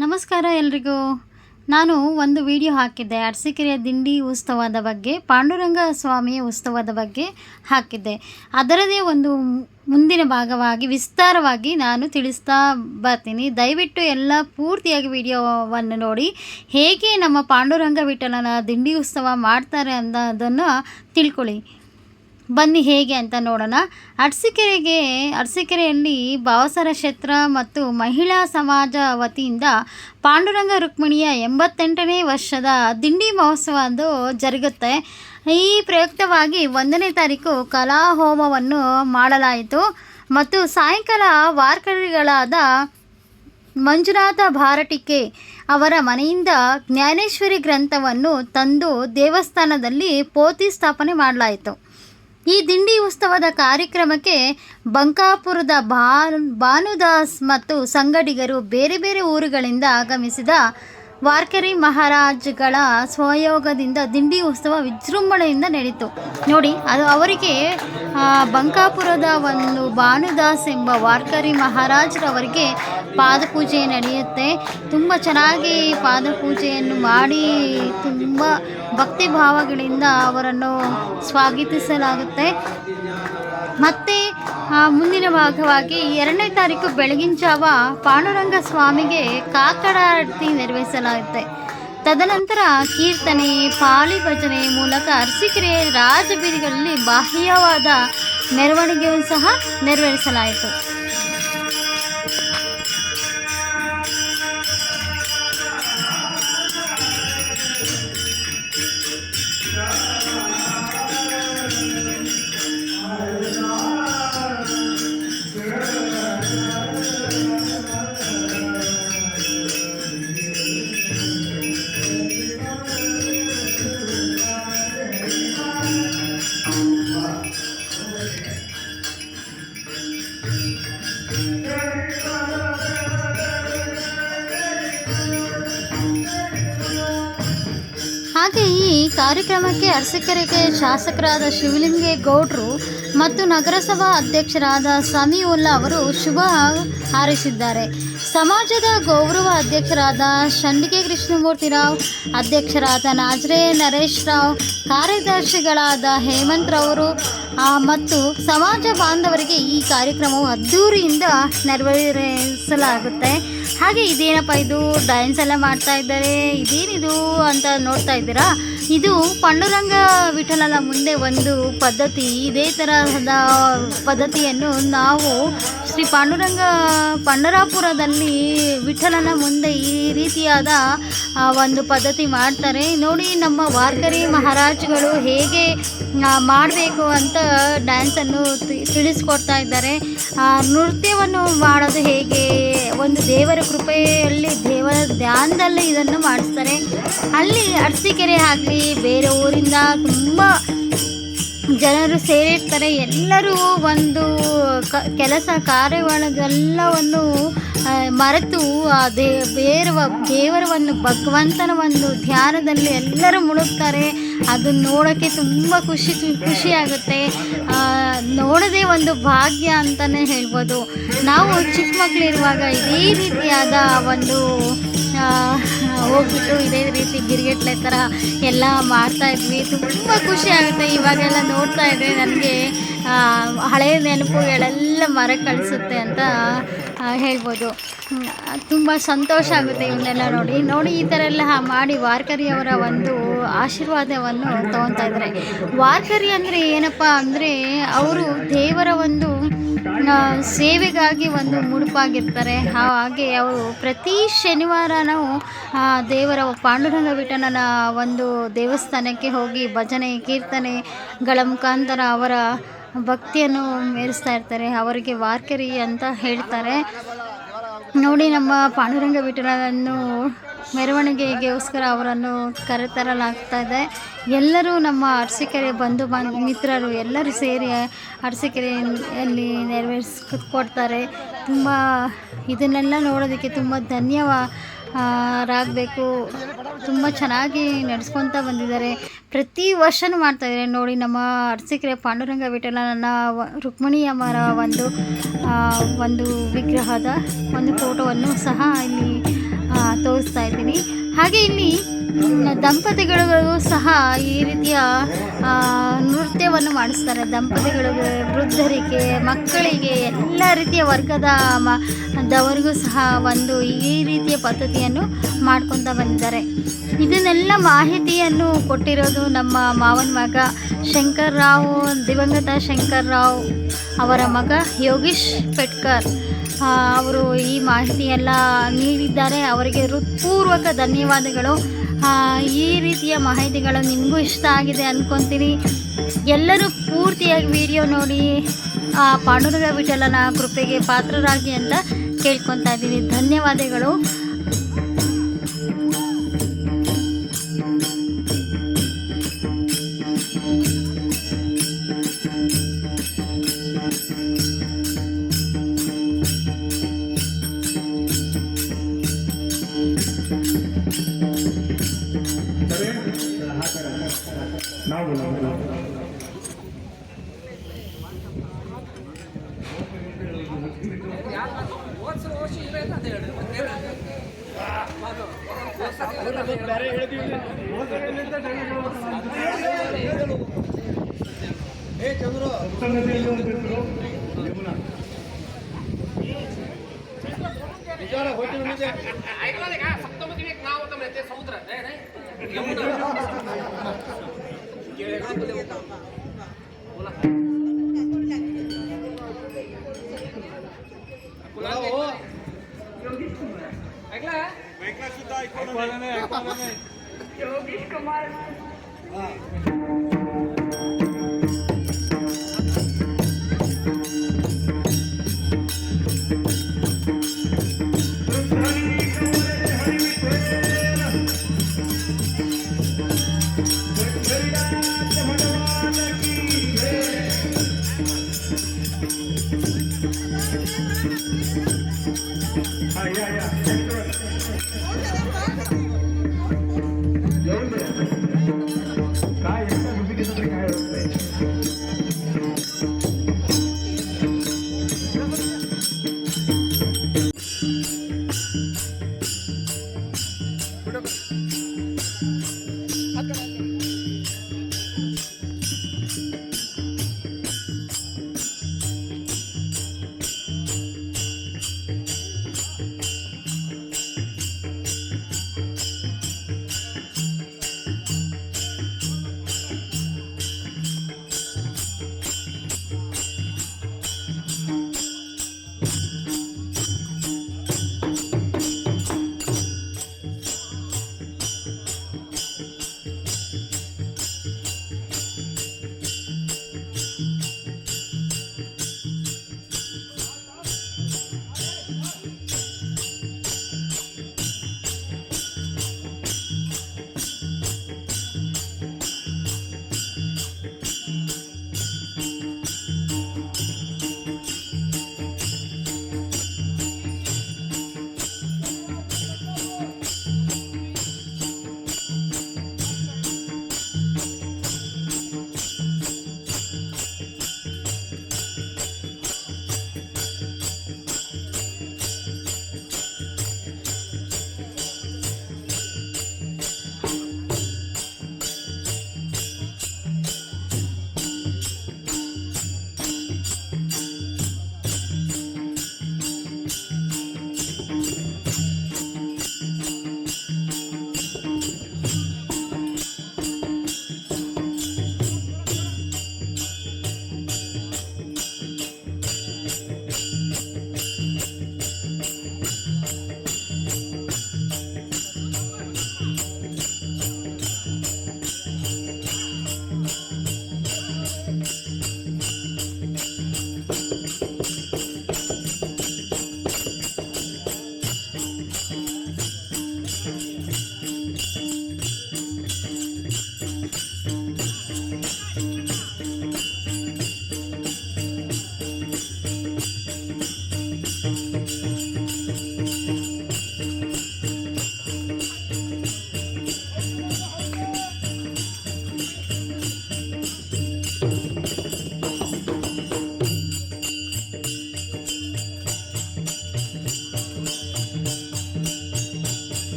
ನಮಸ್ಕಾರ ಎಲ್ರಿಗೂ. ನಾನು ಒಂದು ವಿಡಿಯೋ ಹಾಕಿದ್ದೆ ಅರಸೀಕೆರೆಯ ದಿಂಡಿ ಉತ್ಸವದ ಬಗ್ಗೆ, ಪಾಂಡುರಂಗ ಸ್ವಾಮಿಯ ಉತ್ಸವದ ಬಗ್ಗೆ ಹಾಕಿದ್ದೆ. ಅದರದೇ ಒಂದು ಮುಂದಿನ ಭಾಗವಾಗಿ ವಿಸ್ತಾರವಾಗಿ ನಾನು ತಿಳಿಸ್ತಾ ಬರ್ತೀನಿ. ದಯವಿಟ್ಟು ಎಲ್ಲ ಪೂರ್ತಿಯಾಗಿ ವಿಡಿಯೋವನ್ನು ನೋಡಿ, ಹೇಗೆ ನಮ್ಮ ಪಾಂಡುರಂಗ ವಿಠಲನ ದಿಂಡಿ ಉತ್ಸವ ಮಾಡ್ತಾರೆ ಅನ್ನೋದನ್ನು ತಿಳ್ಕೊಳ್ಳಿ. ಬನ್ನಿ ಹೇಗೆ ಅಂತ ನೋಡೋಣ. ಅರಸೀಕೆರೆಯಲ್ಲಿ ಭಾವಸಾರ ಕ್ಷೇತ್ರ ಮತ್ತು ಮಹಿಳಾ ಸಮಾಜ ವತಿಯಿಂದ ಪಾಂಡುರಂಗ ರುಕ್ಮಿಣಿಯ 88ನೇ ವರ್ಷದ ದಿಂಡಿ ಮಹೋತ್ಸವ ಜರುಗುತ್ತೆ. ಈ ಪ್ರಯುಕ್ತವಾಗಿ 1ನೇ ತಾರೀಕು ಕಲಾಹೋಮವನ್ನು ಮಾಡಲಾಯಿತು ಮತ್ತು ಸಾಯಂಕಾಲ ವಾರ್ಕರಿಗಳಾದ ಮಂಜುನಾಥ ಭಾರಟಿಕೆ ಅವರ ಮನೆಯಿಂದ ಜ್ಞಾನೇಶ್ವರಿ ಗ್ರಂಥವನ್ನು ತಂದು ದೇವಸ್ಥಾನದಲ್ಲಿ ಪೋತಿ ಸ್ಥಾಪನೆ ಮಾಡಲಾಯಿತು. ಈ ದಿಂಡಿ ಉತ್ಸವದ ಕಾರ್ಯಕ್ರಮಕ್ಕೆ ಬಂಕಾಪುರದ ಭಾನುದಾಸ್ ಮತ್ತು ಸಂಗಡಿಗರು ಬೇರೆ ಬೇರೆ ಊರುಗಳಿಂದ ಆಗಮಿಸಿದ ವಾರ್ಕರಿ ಮಹಾರಾಜ್ಗಳ ಸಹಯೋಗದಿಂದ ದಿಂಡಿ ಉತ್ಸವ ವಿಜೃಂಭಣೆಯಿಂದ ನಡೆಯಿತು. ನೋಡಿ, ಅದು ಅವರಿಗೆ ಬಂಕಾಪುರದ ಒಂದು ಭಾನುದಾಸ್ ಎಂಬ ವಾರ್ಕರಿ ಮಹಾರಾಜರವರಿಗೆ ಪಾದಪೂಜೆ ನಡೆಯುತ್ತೆ. ತುಂಬ ಚೆನ್ನಾಗಿ ಪಾದಪೂಜೆಯನ್ನು ಮಾಡಿ ತುಂಬ ಭಕ್ತಿ ಭಾವಗಳಿಂದ ಅವರನ್ನು ಸ್ವಾಗತಿಸಲಾಗುತ್ತೆ. ಮತ್ತು ಮುಂದಿನ ಭಾಗವಾಗಿ 2ನೇ ತಾರೀಕು ಬೆಳಗಿನ ಜಾವ ಪಾಂಡುರಂಗ ಸ್ವಾಮಿಗೆ ಕಾಕಡ ಆರತಿ ನೆರವೇರಿಸಲಾಗುತ್ತೆ. ತದನಂತರ ಕೀರ್ತನೆ, ಪಾಲಿ ಭಜನೆ ಮೂಲಕ ಅರಸೀಕೆರೆಯ ರಾಜಬೀದಿಗಳಲ್ಲಿ ಬಾಹ್ಯವಾದ ಮೆರವಣಿಗೆಯನ್ನು ಸಹ ನೆರವೇರಿಸಲಾಯಿತು. ಹಾಗೆ ಈ ಕಾರ್ಯಕ್ರಮಕ್ಕೆ ಅರಸೀಕೆರೆಗೆ ಶಾಸಕರಾದ ಶಿವಲಿಂಗೇಗೌಡರು ಮತ್ತು ನಗರಸಭಾ ಅಧ್ಯಕ್ಷರಾದ ಸಮೀವುಲ್ಲಾ ಅವರು ಶುಭ ಹಾರೈಸಿದ್ದಾರೆ. ಸಮಾಜದ ಗೌರವ ಅಧ್ಯಕ್ಷರಾದ ಶಂಡಿಗೆ ಕೃಷ್ಣಮೂರ್ತಿರಾವ್, ಅಧ್ಯಕ್ಷರಾದ ನಾಜ್ರೆ ನರೇಶ್ ರಾವ್, ಕಾರ್ಯದರ್ಶಿಗಳಾದ ಹೇಮಂತ್ ರವರು ಮತ್ತು ಸಮಾಜ ಬಾಂಧವರಿಗೆ ಈ ಕಾರ್ಯಕ್ರಮವು ಅದ್ಧೂರಿಯಿಂದ ನೆರವೇರಿಸಲಾಗುತ್ತೆ. ಹಾಗೆ ಇದೇನಪ್ಪ ಇದು ಡ್ಯಾನ್ಸ್ ಎಲ್ಲ ಮಾಡ್ತಾ ಇದ್ದಾರೆ, ಇದೇನಿದು ಅಂತ ನೋಡ್ತಾ ಇದ್ದೀರಾ? ಇದು ಪಾಂಡುರಂಗ ವಿಠಲನ ಮುಂದೆ ಒಂದು ಪದ್ಧತಿ. ಇದೇ ತರಹದ ಪದ್ಧತಿಯನ್ನು ನಾವು ಶ್ರೀ ಪಂಡರಾಪುರದಲ್ಲಿ ವಿಠಲನ ಮುಂದೆ ಈ ರೀತಿಯಾದ ಒಂದು ಪದ್ಧತಿ ಮಾಡ್ತಾರೆ. ನೋಡಿ, ನಮ್ಮ ವಾರ್ಕರಿ ಮಹಾರಾಜ್ಗಳು ಹೇಗೆ ಮಾಡಬೇಕು ಅಂತ ಡ್ಯಾನ್ಸನ್ನು ತಿಳಿಸ್ಕೊಡ್ತಾ ಇದ್ದಾರೆ. ನೃತ್ಯವನ್ನು ಮಾಡೋದು ಹೇಗೆ, ಒಂದು ದೇವರ ಕೃಪೆಯಲ್ಲಿ ದೇವರ ಧ್ಯಾನದಲ್ಲಿ ಇದನ್ನು ಮಾಡಿಸ್ತಾರೆ. ಅಲ್ಲಿ ಅರಸೀಕೆರೆ ಆಗಲಿ ಬೇರೆ ಊರಿಂದ ತುಂಬ ಜನರು ಸೇರಿರ್ತಾರೆ. ಎಲ್ಲರೂ ಒಂದು ಕೆಲಸ ಕಾರ್ಯಗಳೆಲ್ಲವನ್ನು ಮರೆತು ದೇವರವನ್ನು ಭಗವಂತನ ಒಂದು ಧ್ಯಾನದಲ್ಲಿ ಎಲ್ಲರೂ ಮುಳುಗ್ತಾರೆ. ಅದನ್ನು ನೋಡೋಕ್ಕೆ ತುಂಬ ಖುಷಿಯಾಗುತ್ತೆ. ನೋಡೋದೇ ಒಂದು ಭಾಗ್ಯ ಅಂತಲೇ ಹೇಳ್ಬೋದು. ನಾವು ಚಿಕ್ಕ ಮಕ್ಕಳಿರುವಾಗ ಇದೇ ರೀತಿಯಾದ ಒಂದು ಹೋಗ್ಬಿಟ್ಟು ಇದೇ ರೀತಿ ಗಿರಿಗೆಟ್ಲೆ ಥರ ಎಲ್ಲ ಮಾಡ್ತಾಯಿದ್ವಿ. ತುಂಬ ಖುಷಿ ಆಗುತ್ತೆ. ಇವಾಗೆಲ್ಲ ನೋಡ್ತಾ ಇದ್ದರೆ ನನಗೆ ಹಳೆಯ ನೆನಪುಗಳೆಲ್ಲ ಕಳಿಸುತ್ತೆ ಅಂತ ಹೇಳ್ಬೋದು. ತುಂಬ ಸಂತೋಷ ಆಗುತ್ತೆ ಇವನ್ನೆಲ್ಲ ನೋಡಿ ಈ ಥರ ಎಲ್ಲ ಮಾಡಿ ವಾರ್ಕರಿಯವರ ಒಂದು ಆಶೀರ್ವಾದವನ್ನು ತೊಗೊತಾ ಇದ್ದಾರೆ. ವಾರ್ಕರಿ ಅಂದರೆ ಏನಪ್ಪ ಅಂದರೆ ಅವರು ದೇವರ ಒಂದು ಸೇವೆಗಾಗಿ ಒಂದು ಮುಡುಪಾಗಿರ್ತಾರೆ. ಹಾಗೆ ಅವರು ಪ್ರತಿ ಶನಿವಾರ ನಾವು ದೇವರ ಪಾಂಡುರಂಗ ವಿಠಲನ ಒಂದು ದೇವಸ್ಥಾನಕ್ಕೆ ಹೋಗಿ ಭಜನೆ ಕೀರ್ತನೆಗಳ ಮುಖಾಂತರ ಅವರ ಭಕ್ತಿಯನ್ನು ಮೆರೆಸ್ತಾ ಇರ್ತಾರೆ. ಅವರಿಗೆ ವಾರ್ಕರಿ ಅಂತ ಹೇಳ್ತಾರೆ. ನೋಡಿ, ನಮ್ಮ ಪಾಂಡುರಂಗ ವಿಠಲನನ್ನು ಮೆರವಣಿಗೆಗೋಸ್ಕರ ಅವರನ್ನು ಕರೆತರಲಾಗ್ತಾ ಇದೆ. ಎಲ್ಲರೂ ನಮ್ಮ ಅರಸೀಕೆರೆ ಮಿತ್ರರು ಎಲ್ಲರೂ ಸೇರಿ ಅರಸೀಕೆರೆಯಲ್ಲಿ ನೆರವೇರಿಸ್ಕೊಡ್ತಾರೆ. ತುಂಬ ಇದನ್ನೆಲ್ಲ ನೋಡೋದಕ್ಕೆ ತುಂಬ ಧನ್ಯವಾದರಾಗಬೇಕು. ತುಂಬ ಚೆನ್ನಾಗಿ ನಡೆಸ್ಕೊತ ಬಂದಿದ್ದಾರೆ. ಪ್ರತಿ ವರ್ಷವೂ ಮಾಡ್ತಾಯಿದ್ದಾರೆ. ನೋಡಿ, ನಮ್ಮ ಅರಸೀಕೆರೆ ಪಾಂಡುರಂಗ ವಿಠಲನ ರುಕ್ಮಿಣಿಯಮ್ಮರ ಒಂದು ವಿಗ್ರಹದ ಒಂದು ಫೋಟೋವನ್ನು ಸಹ ಇಲ್ಲಿ ಹಾಗೆ ಇಲ್ಲಿ ದಂಪತಿಗಳು ಸಹ ಈ ರೀತಿಯ ನೃತ್ಯವನ್ನು ಮಾಡಿಸ್ತಾರೆ. ದಂಪತಿಗಳಿಗೆ, ವೃದ್ಧರಿಗೆ, ಮಕ್ಕಳಿಗೆ, ಎಲ್ಲ ರೀತಿಯ ವರ್ಗದ ದವರಿಗೂ ಸಹ ಒಂದು ಈ ರೀತಿಯ ಪದ್ಧತಿಯನ್ನು ಮಾಡ್ಕೊತ ಬಂದಿದ್ದಾರೆ. ಇದನ್ನೆಲ್ಲ ಮಾಹಿತಿಯನ್ನು ಕೊಟ್ಟಿರೋದು ನಮ್ಮ ಮಾವನ ಮಗ ಶಂಕರ್ ರಾವ್, ದಿವಂಗತ ಶಂಕರ್ ರಾವ್ ಅವರ ಮಗ ಯೋಗೀಶ್ ಪೆಟ್ಕರ್ ಅವರು ಈ ಮಾಹಿತಿಯೆಲ್ಲ ನೀಡಿದ್ದಾರೆ. ಅವರಿಗೆ ಹೃತ್ಪೂರ್ವಕ ಧನ್ಯವಾದಗಳು. ಈ ರೀತಿಯ ಮಾಹಿತಿಗಳು ನಿಮಗೂ ಇಷ್ಟ ಆಗಿದೆ ಅಂದ್ಕೊತೀನಿ. ಎಲ್ಲರೂ ಪೂರ್ತಿಯಾಗಿ ವಿಡಿಯೋ ನೋಡಿ ಪಾಂಡುರಂಗ ವಿಠಲನ ಕೃಪೆಗೆ ಪಾತ್ರರಾಗಿ ಅಂತ ಕೇಳ್ಕೊತಾ ಇದ್ದೀನಿ. ಧನ್ಯವಾದಗಳು. योगेश कुमार